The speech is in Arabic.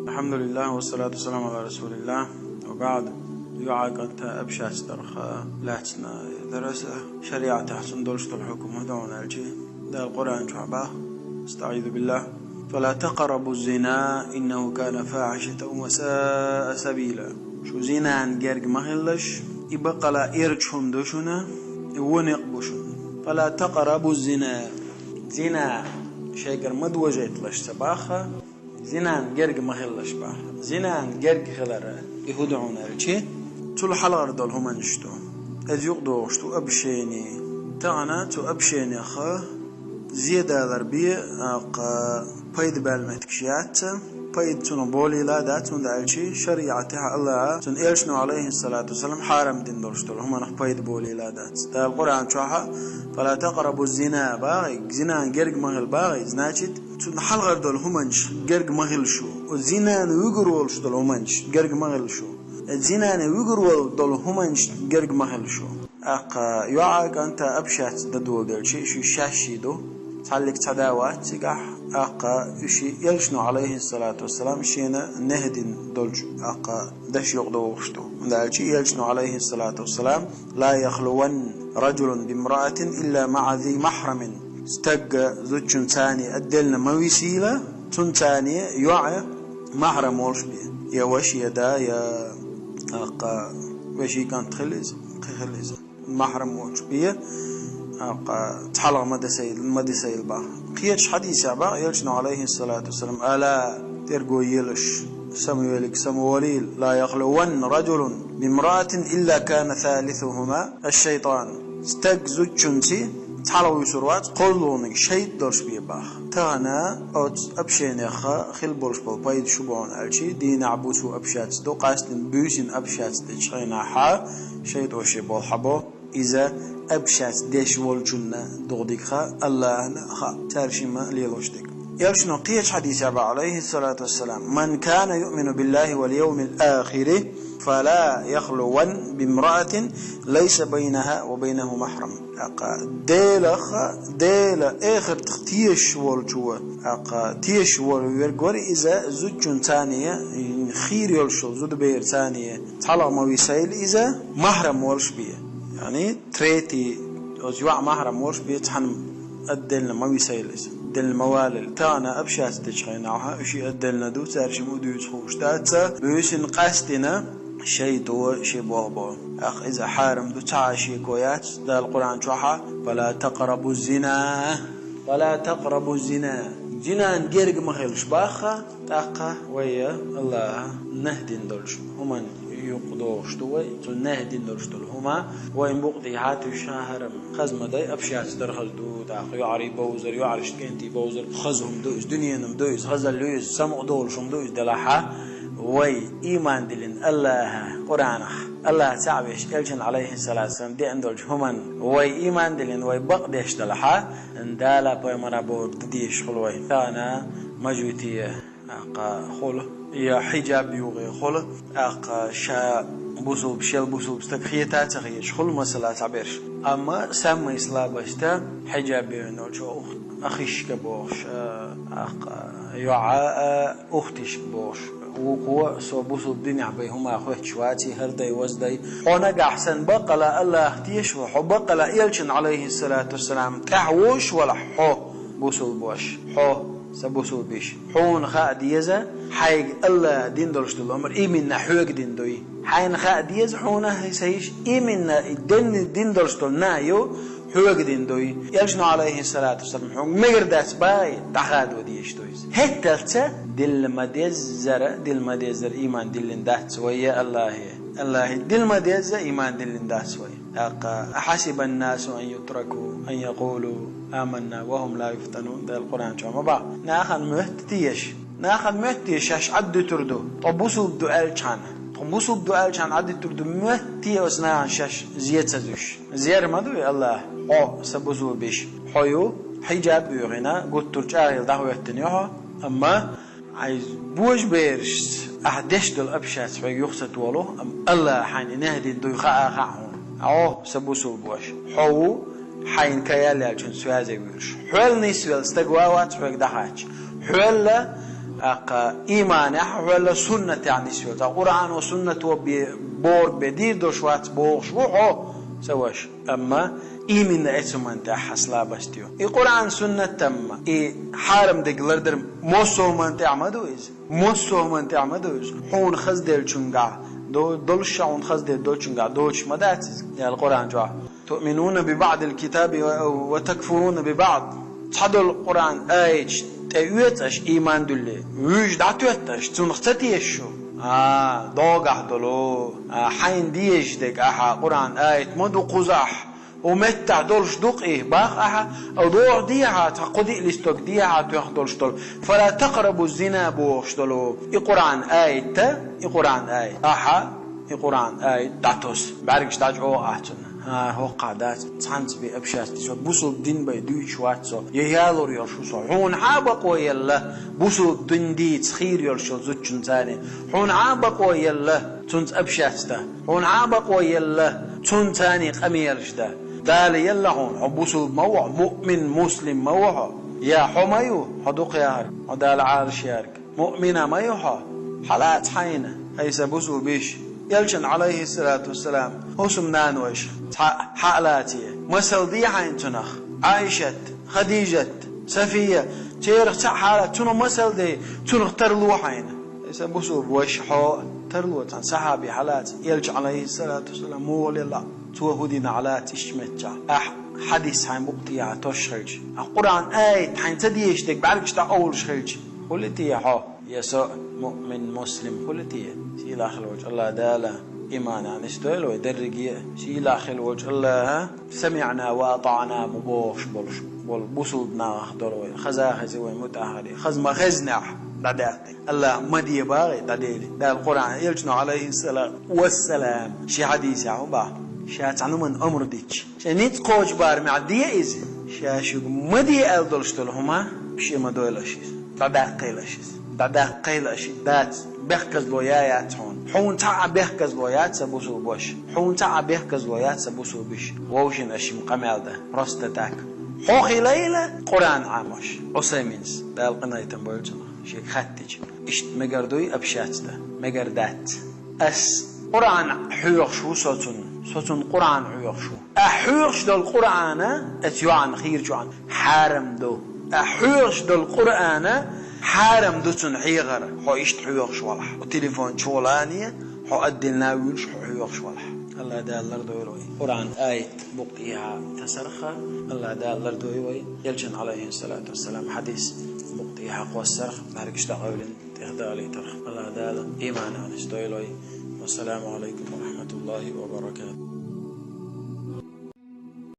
الحمد لله والصلاة والسلام على رسول الله وبعد. يعاق أنت أبشات درخة لاتنا درسة شريعة تحسن دولشة الحكم هدون الجي ده القرآن شعبه. استعيذ بالله. فلا تقربوا الزنا إنه كان فاحشة وساء سبيلا. شو زنا عن جرج مهلش يبقى لا إرجهم دوشنا ونقبشون. فلا تقربوا الزنا. زنا شيء مدوجت لش سباخة. زنا عن جرج مهلش باه. زنا عن جرج خلرة يهودعون الشيء. تل حلقة دولهم نشتو. إذ يقدوش تو أبشيني. تانا تو أبشيني خا. زيادة ضربية قيد بالمتكشيات قيد تنبولي لا دات من دالشي شريعتها الله تن إلشنو عليه الصلاة والسلام حرام دين دورشتول هم أنا قيد بولي لا دات ده القرآن شوها. فلا تقربوا الزنا باغي زنا جرج مهل باغي زناجد تن حلقة دول همنش جرج مهل شو والزنا نيجرولش دول همنش جرج مهل شو الزنا نيجرول دول همنش جرج مهل شو يعاق أنت أبشات دول دالشي شو شاشي دو تعلق تداوات سجح إشي يلشنو عليه الصلاة والسلام شينا نهدين دولج دش يقدو وشتو دالشي يلشنو عليه الصلاة والسلام لا يخلون رجل بامرأة إلا مع ذي محرم استق ذو ثاني أدلنا مويسيلة ثاني يوعى محرم ولش بيه يا وش يدا يا وشي كانت خليز محرم ولش بيه تحلق مدى سيل با قيتش حديث با يلشنو عليه الصلاة والسلام ألا ترقو يلش سمواليل لا يخلون رجل بامرأة إلا كان ثالثهما الشيطان استقزو تشنسي تحلق يسروات قلونك شيط درش بيه با تانا أبشين يخا خل بولش بالبايد شبعون ألشي دين عبوسو أبشات دو قاستن بيوسين أبشات تشغينا حا شيط وشي بالحبو إذا أبشات ديش والجنة دغديكها الله خا ترشمة ليلوشتك يرشنو قيش حديث عليه الصلاة والسلام من كان يؤمن بالله واليوم الآخر فلا يخلون بامرأة ليس بينها وبينه محرم ديل آخر تختيش والجوة تيش والورقوري إذا زوجون ثانية خير يلشو زود بير ثانية تحلق مويسيل إذا محرم والش بيه يعني تريتي أزواج محرم ورش بيتحن أدلنا ما بيسيلس دل موالل تانا أبشات تشخيناها إشي أدلنا دو تارش مودو يتخوش داتا بيوسن قاستنا شيء دو شيء بوغبو أخ إذا حارم دو تعاشي كويات دا القرآن شوحا فلا تقربوا الزنا ولا تقربوا الزنا زنا نجرق مخيلش باخا تاقا ويا الله نهدين دولش همان يقدوش دوي تنهدين دولشتول هما وين بقضي هاتو شهرم خزمة داي أبشات درخل دو تاقو يعري بوزر يعرش كنتي بوزر خزهم دوز دنيانم دوز خزل لوز سمع دولشم دوز دلاحا وي إيمان دلين الله قرآنه الله تعبش إلشن عليه الصلاة والسلام دي عندولش همان وي إيمان دلين وي بقديش دلاحا اندالا باي مرابور ديش خلوي ثانا مجوتي خلو يا حجاب يوغي خل شا بوسوب شل بوسوب استخيتا تخيش خل مسألة تعبيرش أما سام إسلام بستا حجاب ينوجو أخيش كبوش يعاء أختش كبوش وقوة سو بوسوب دنيا بيهما أخوات شواتي هردي وزدي هنا أحسن بقلا الله اختيش وحبقلا يلشن عليه الصلاة والسلام كحوش ولا حو بوسوب بوش حو سبوسو بيش حون خا ديزا حيج الله دين دولشت الأمر إيمنا حوج دين دوي حين خا ديز حونه يسيش إيمنا دين دولشت النايو حوج دين دوي يلشنا عليه الصلاة والسلام حون مقرداس باي تخاد وديش دويس هتلتا دل مديز زر إيمان دل دات ويا الله دل مديز إيمان دل دات ويا أحسب الناس أن يتركوا أن يقولوا آمنا وهم لا يفتنون ده القرآن شو ما بقى ناخذ مهتيش أش عد تردو طبوسوا بدوال كان عد تردو مهتي وسنا عن شاش زياد سزوش زيار ما دوي الله سبوسوا بيش حيو حجاب يغنى قلت ترجع ده يهتنيها أما عايز بوج بيرش أحدش دل أبشات في يخسط ولو الله حين نهدي دو خاعون سبوسوا بوش حو حين كيال يالجن سوازي بيرش حول نيسوال استقواوات فوق دحاج حول أقا إيمان ولا سنة يعني سوى قرآن وسنة وبور بدير دوشوات بوشوحو سواش أما إيمن اسم أنت حصلا بستيو القرآن سنة تم حارم دقلر درم موسو من تعمدو إز موسو من تعمدو إز حون خز دل چونگا دولش حون خز دل دول چونگا دولش مداتز يا القرآن جوا تؤمنون ببعض الكتاب وتكفرون ببعض تحدو القرآن آيش تأويتش إيمان دولي وجد تأويتش تنختتيشو دوغح دولو حين ديش دك قرآن آيت مدو قزح ومتع دولش دوق باخ او دوع ديها تقضي لستوك ديها تخدولش دول فلا تقربوا الزنا بوخش دولو القرآن آيت القرآن آيت القرآن آيت داتوس باركش تاجعو احتن هو قادات تانت بي ابشات سو بوسو دين باي دوش واتسو يهالور يرشو هون عابقو يلا بوسو دين دي تخير يرشو زوتشن تاني هون عابقو يلا تنت ابشاتتا هون عابقو يلا تنت تاني قميرشتا دال يلا هون بوسو موع مؤمن مسلم موع يا حميو حدوق يارك ودال عارش يارك مؤمنة ميوحا حالات حينة هيسا بوسو بيش يلشن عليه الصلاة والسلام هسم نانوش حالاتي مسل دي حين تنخ عائشة خديجة صفية تيرخ حالات تنو مسل دي تنخ ترلو حين هيسا بوسو بوشحو ترلو تن صحابي حالات يلش عليه الصلاة والسلام مو لله توهدين على تشمتجا حديث حين بقطيع تشخرج القرآن آيت حين تديش ديك بعرفش تا أول شخرج قلتي يا حو يسوع مؤمن مسلم قلتي سيل آخر وجه الله دالا إيمانا نستويل ويدرقية سيل آخر وجه الله سمعنا وأطعنا مبوش بول بوصلنا أخدروي خزاخزي ومتأخري خزما خزنا داداتي الله مدي باغي داديلي دا القرآن يلجنو عليه الصلاة والسلام شي حديث يا عمبا شات عنو من أمر ديش شنيت قوج بار معدية إزي شاشو مدي ألدولشتلهما بشي مدويلاشيس دادقيلاشيس دات بيحكز لويات حون تاع بيحكز لويات سبوسو بوش حون تاع بيحكز لويات سبوسو بيش ووشن أشي مقامل ده رستتاك خوخي ليلة قرآن عامش عسيمينس دا القناة تنبولجنا شيك خاتج اشت مقردوي أبشات ده مقردات أس قرآن حيوخشو صوتون قرآن حيوخشو أحيوخش دو القرآن اتيوان خير جوان حارم دو أحيوخش دو القرآن حارم دو تنحيغر حو اشت حيوخش والح وتليفون شولانية حو أدلنا ويلش حو حيوخش والح الله دا الله دويروي قرآن آية بقيها تسرخة الله دا الله دويروي يلجن عليه الصلاة والسلام حديث بقيها قوى السرخ باركش دا قولن تهدالي ترخ الله دا إيمان عن استويلوي والسلام عليكم ورحمة الله وبركاته.